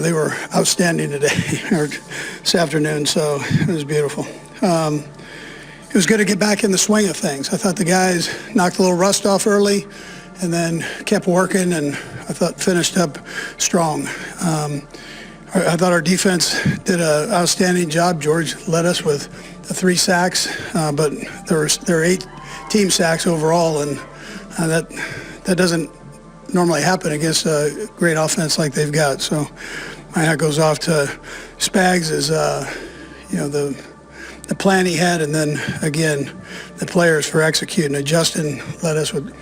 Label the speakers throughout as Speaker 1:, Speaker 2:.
Speaker 1: They were outstanding today, or this afternoon, so it was beautiful. It was good to get back in the swing of things. I thought the guys knocked a little rust off early and then kept working, and I thought finished up strong. I thought our defense did an outstanding job. George led us with 3 sacks, but there were 8 team sacks overall, and that doesn't normally happen against a great offense like they've got. So my hat goes off to Spags as the plan he had, and then again the players for executing it. Justin led us with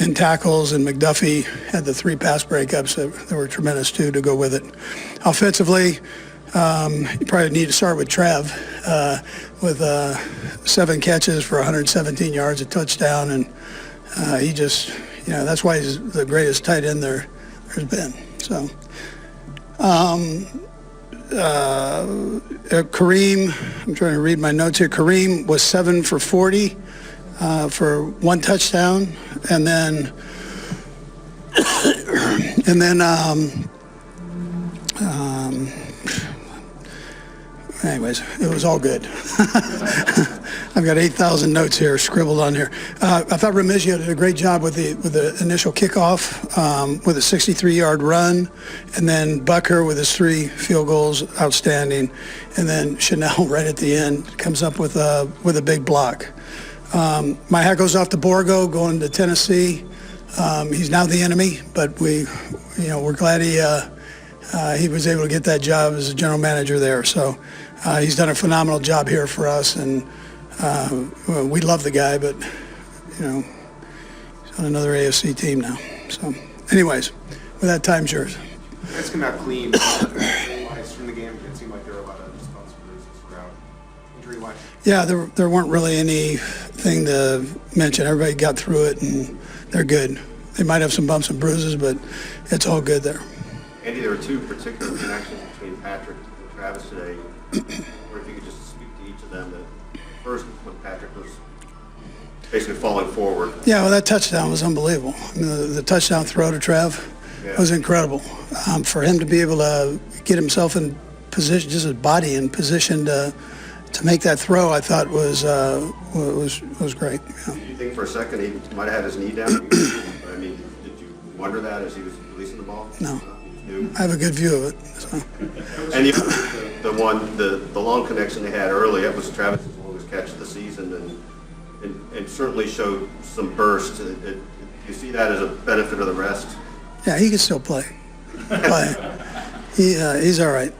Speaker 1: in tackles, and McDuffie had the 3 pass breakups that were tremendous too to go with it. Offensively, you probably need to start with Trev with 7 catches for 117 yards, a touchdown, and he just, that's why he's the greatest tight end there's been. So Kareem, I'm trying to read my notes here. Kareem was 7 for 40 for 1 touchdown, and then anyways, it was all good. I've got 8,000 notes here scribbled on here. I thought Remigio did a great job with the initial kickoff, with a 63-yard run, and then Bucker with his 3 field goals, outstanding, and then Chanel right at the end comes up with a big block. My hat goes off to Borgo going to Tennessee. He's now the enemy, but we're glad he was able to get that job as a general manager there. So he's done a phenomenal job here for us, and we love the guy, but he's on another AFC team now. So anyways, with that, time's yours.
Speaker 2: Let's come out clean. Wise from the game, it seemed like there were a lot of responsibilities throughout injury-wise.
Speaker 1: Yeah, there weren't really anything to mention. Everybody got through it, and they're good. They might have some bumps and bruises, but it's all good there.
Speaker 3: Andy, there were 2 particular connections between Patrick and Travis today. Or if you could just speak to each of them. First, when Patrick was basically falling forward.
Speaker 1: Yeah, well, that touchdown was unbelievable. I mean, the touchdown throw to Trev was incredible. For him to be able to get himself in position, just his body in position to make that throw, I thought was great. Yeah.
Speaker 3: Did you think for a second he might have had his knee down? I mean, did you wonder that as he was releasing the ball?
Speaker 1: No. I have a good view of it. So.
Speaker 3: And the long connection they had early, that was Travis's longest catch of the season, and certainly showed some burst. Do you see that as a benefit of the rest?
Speaker 1: Yeah, he can still play. He's all right.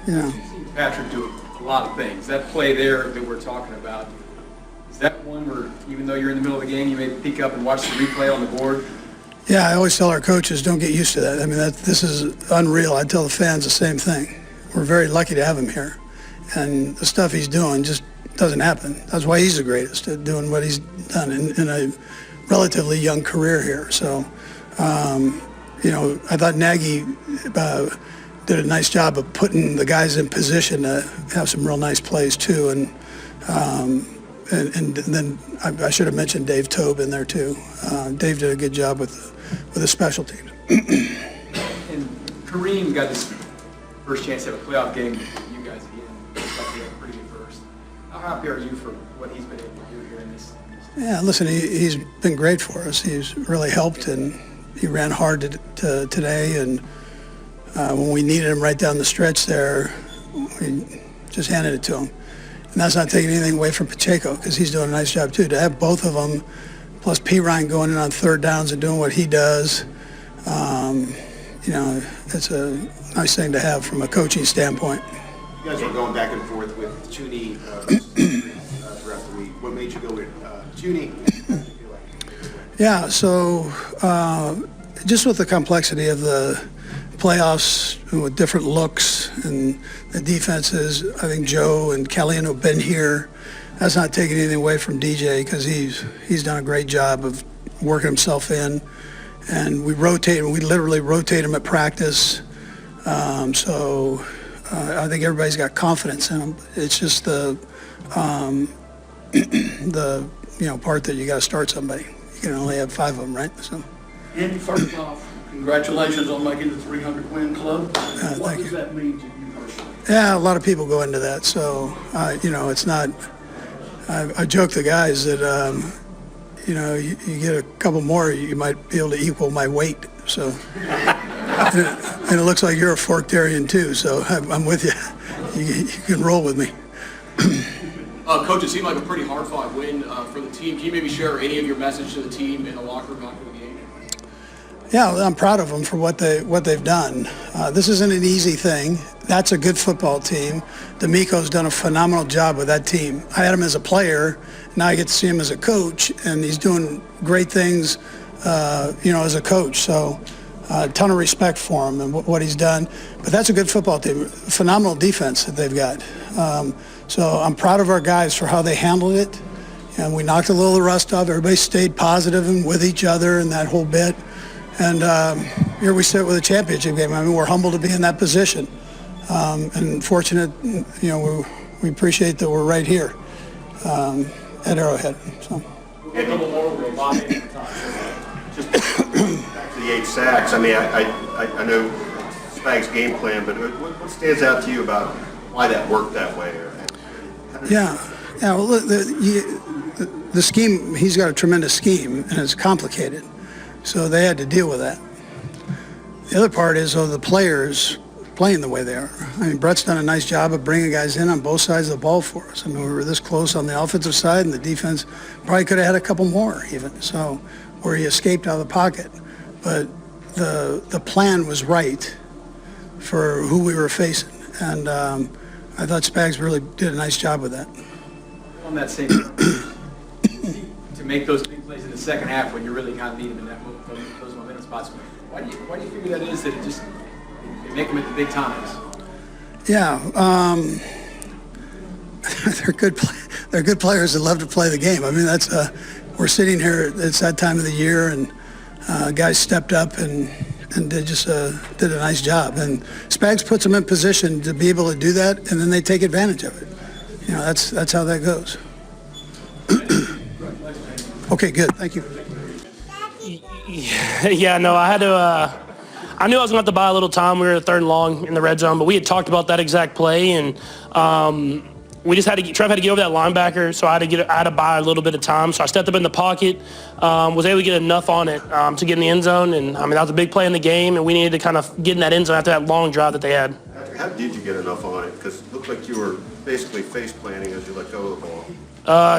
Speaker 4: You've seen Patrick do a lot of things. That play there that we're talking about, is that one where even though you're in the middle of the game, you may peek up and watch the replay on the board?
Speaker 1: Yeah, I always tell our coaches, don't get used to that. I mean, this is unreal. I tell the fans the same thing. We're very lucky to have him here. And the stuff he's doing just doesn't happen. That's why he's the greatest at doing what he's done in a relatively young career here. So, I thought Nagy did a nice job of putting the guys in position to have some real nice plays, too. And then I should have mentioned Dave Tobe in there, too. Dave did a good job with the special teams.
Speaker 4: And Kareem got his first chance to have a playoff game with you guys again. Looks like he had a pretty good first. How happy are you for what he's been able to do here in this?
Speaker 1: Yeah, listen, he's been great for us. He's really helped, and he ran hard today. And when we needed him right down the stretch there, we just handed it to him. And that's not taking anything away from Pacheco, because he's doing a nice job too. To have both of them, plus P. Ryan going in on 3rd downs and doing what he does, it's a nice thing to have from a coaching standpoint.
Speaker 2: You guys were going back and forth with Thuney throughout the week. What made you go with Thuney?
Speaker 1: Yeah, so just with the complexity of the playoffs with different looks and the defenses, I think Joe and Kellyan have been here. That's not taking anything away from DJ, because he's done a great job of working himself in. And we literally rotate him at practice. So I think everybody's got confidence in him. It's just the part that you got to start somebody. You can only have 5 of them, right? So.
Speaker 5: And first off, Congratulations on making the 300-win club. What
Speaker 1: thank
Speaker 5: does
Speaker 1: you.
Speaker 5: that mean to you personally?
Speaker 1: Yeah, a lot of people go into that. So, it's not, I joke the guys that, you get a couple more, you might be able to equal my weight. So, and it looks like you're a forktarian too. So I'm with you. You can roll with me.
Speaker 6: Coach, it seemed like a pretty hard-fought win for the team. Can you maybe share any of your message to the team in the locker room after the game?
Speaker 1: Yeah, I'm proud of them for what they've done. This isn't an easy thing. That's a good football team. D'Amico's done a phenomenal job with that team. I had him as a player. Now I get to see him as a coach, and he's doing great things, as a coach. So a ton of respect for him and what he's done. But that's a good football team. Phenomenal defense that they've got. So I'm proud of our guys for how they handled it. And we knocked a little rust off. Everybody stayed positive and with each other and that whole bit. And here we sit with a championship game. I mean, we're humbled to be in that position. And fortunate, we appreciate that we're right here at Arrowhead. So.
Speaker 3: Just back to the 8 sacks. I mean, I know Spag's game plan, but what stands out to you about why that worked that way?
Speaker 1: Yeah. Well, the scheme, he's got a tremendous scheme, and it's complicated. So they had to deal with that. The other part is, the players playing the way they are. I mean, Brett's done a nice job of bringing guys in on both sides of the ball for us. I mean, we were this close on the offensive side, and the defense probably could have had a couple more even, so where he escaped out of the pocket. But the plan was right for who we were facing, and I thought Spags really did a nice job with that.
Speaker 4: On that same to make those big plays in the second half when you really kind of need them in those momentum spots. Why do you figure that is that it just they make them at the big times?
Speaker 1: Yeah, they're good players that love to play the game. I mean, that's we're sitting here. It's that time of the year, and guys stepped up and did a nice job. And Spags puts them in position to be able to do that, and then they take advantage of it. That's how that goes. Okay, good. Thank you.
Speaker 7: Yeah, no, I had to. I knew I was going to have to buy a little time. We were at 3rd and long in the red zone, but we had talked about that exact play, and we just had to. Trev had to get over that linebacker, so I had to buy a little bit of time. So I stepped up in the pocket, was able to get enough on it to get in the end zone, and I mean that was a big play in the game, and we needed to kind of get in that end zone after that long drive that they had.
Speaker 3: How did you get enough on it? Because it looked like you were basically face planting as you let go of the ball.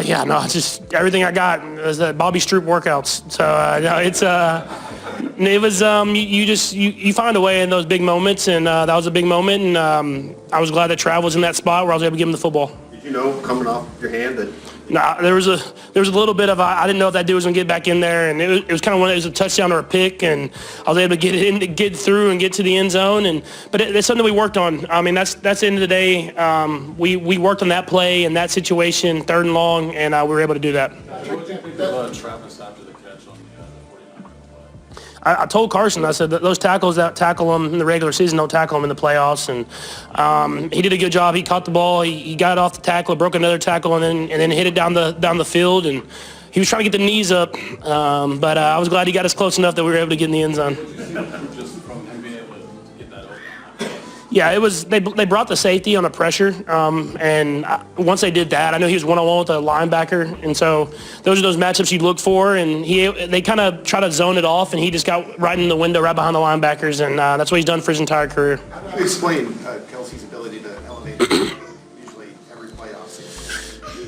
Speaker 7: Yeah, no, just everything I got was the Bobby Stroop workouts. So no, it was you find a way in those big moments, and that was a big moment, and I was glad that Trav was in that spot where I was able to give him the football.
Speaker 3: Did you know coming off your hand that?
Speaker 7: Nah, there was a little bit of I didn't know if that dude was gonna get back in there, and it was kind of it was a touchdown or a pick, and I was able to get through and get to the end zone, but it's something we worked on. I mean that's the end of the day. We worked on that play and that situation, 3rd and long, and we were able to do that.
Speaker 5: What did you think of Travis after the catch on the 49 play?
Speaker 7: I told Carson, I said that those tackles that tackle him in the regular season don't tackle him in the playoffs, and he did a good job. He caught the ball, he got off the tackle, broke another tackle, and then hit it down the field, and he was trying to get the knees up, but I was glad he got us close enough that we were able to get in the end zone.
Speaker 5: Just from him being able to get that open.
Speaker 7: Yeah, it was. They brought the safety on the pressure, and once they did that, I know he was one-on-one with a linebacker, and so those are those matchups you look for. And they kind of try to zone it off, and he just got right in the window, right behind the linebackers, and that's what he's done for his entire career.
Speaker 2: How do you explain Kelsey's ability to elevate usually every playoff season?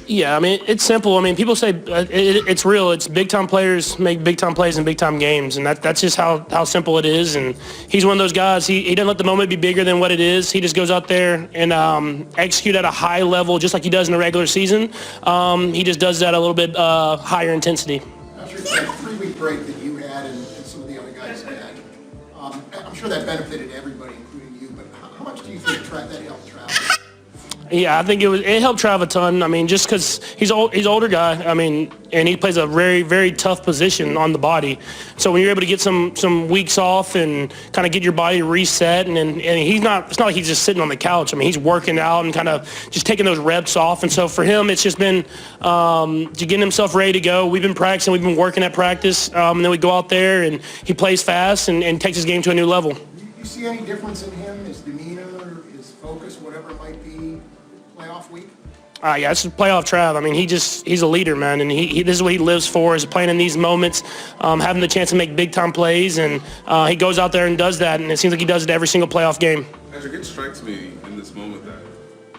Speaker 7: Yeah, I mean, it's simple. I mean, people say it's real. It's big-time players make big-time plays in big-time games, and that's just how simple it is. And he's one of those guys. He doesn't let the moment be bigger than what it is. He just goes out there and execute at a high level, just like he does in the regular season. He just does that a little bit higher intensity.
Speaker 8: After that 3-week break that you had and some of the other guys had, I'm sure that benefited everybody, including you, but how much do you think that helped Travis?
Speaker 7: Yeah, I think it helped Trav a ton. I mean, just because he's an older guy. I mean, and he plays a very, very tough position on the body. So when you're able to get some weeks off and kind of get your body reset, and he's not. It's not like he's just sitting on the couch. I mean, he's working out and kind of just taking those reps off. And so for him, it's just been getting himself ready to go. We've been practicing. We've been working at practice, and then we go out there and he plays fast and takes his game to a new level.
Speaker 8: You see any difference in him, his demeanor, his focus, whatever it might be, playoff week?
Speaker 7: Yeah, it's playoff Trav. I mean, he's a leader, man, and this is what he lives for, is playing in these moments, having the chance to make big-time plays, and he goes out there and does that, and it seems like he does it every single playoff game.
Speaker 9: Patrick, it strikes me in this moment that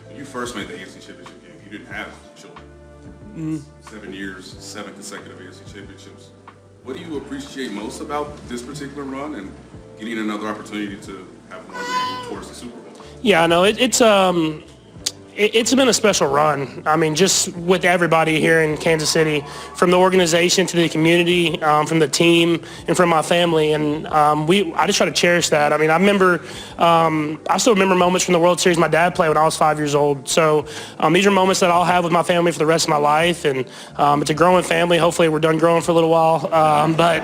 Speaker 9: when you first made the AFC Championship game, you didn't have children. 7 years, 7 consecutive AFC Championships. What do you appreciate most about this particular run and getting another opportunity to have one game towards the Super Bowl?
Speaker 7: Yeah, I know. It's been a special run. I mean, just with everybody here in Kansas City, from the organization to the community, from the team, and from my family. And I just try to cherish that. I mean, I still remember moments from the World Series my dad played when I was 5 years old. So these are moments that I'll have with my family for the rest of my life. And it's a growing family. Hopefully we're done growing for a little while. But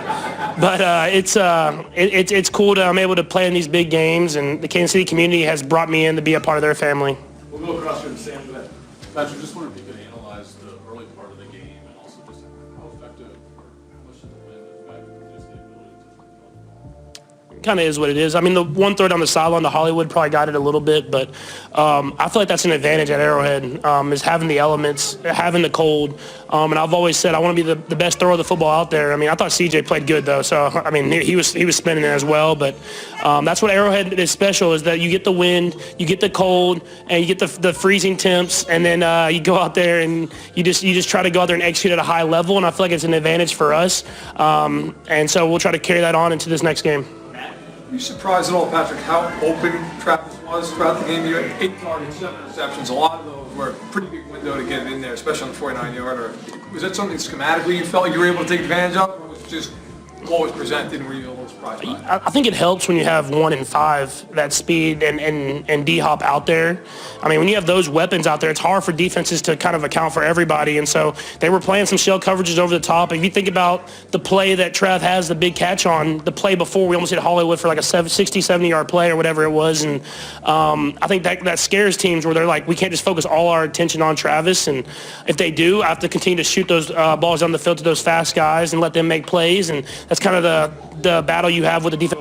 Speaker 7: it's cool that I'm able to play in these big games. And the Kansas City community has brought me in to be a part of their family.
Speaker 4: We'll go across here to Sam. Go ahead.
Speaker 5: Patrick, just wondering if you could analyze the early part of the game and also just how effective or how much has it been affect just the ability to
Speaker 7: Kind of is what it is. I mean, the one throw down the sideline to Hollywood probably got it a little bit, but I feel like that's an advantage at Arrowhead, is having the elements, having the cold. And I've always said I want to be the best thrower of the football out there. I mean, I thought CJ played good though, so I mean he was spinning there as well. But that's what Arrowhead is special, is that you get the wind, you get the cold, and you get the freezing temps, and then you go out there and you just try to go out there and execute at a high level. And I feel like it's an advantage for us. And so we'll try to carry that on into this next game.
Speaker 10: Were you surprised at all, Patrick, how open Travis was throughout the game? You had 8 targets, 7 receptions. A lot of those were a pretty big window to get it in there, especially on the 49-yarder. Was that something schematically you felt like you were able to take advantage of, or was it just what was presented and were you a little surprised by it?
Speaker 7: I think it helps when you have 1 and 5, that speed and D-Hop out there. I mean, when you have those weapons out there, it's hard for defenses to kind of account for everybody. And so they were playing some shell coverages over the top. If you think about the play that Trav has the big catch on, the play before we almost hit Hollywood for like a 60, 70-yard play or whatever it was. And I think that scares teams where they're like, we can't just focus all our attention on Travis. And if they do, I have to continue to shoot those balls down the field to those fast guys and let them make plays. And that's kind of the battle you have with the defense.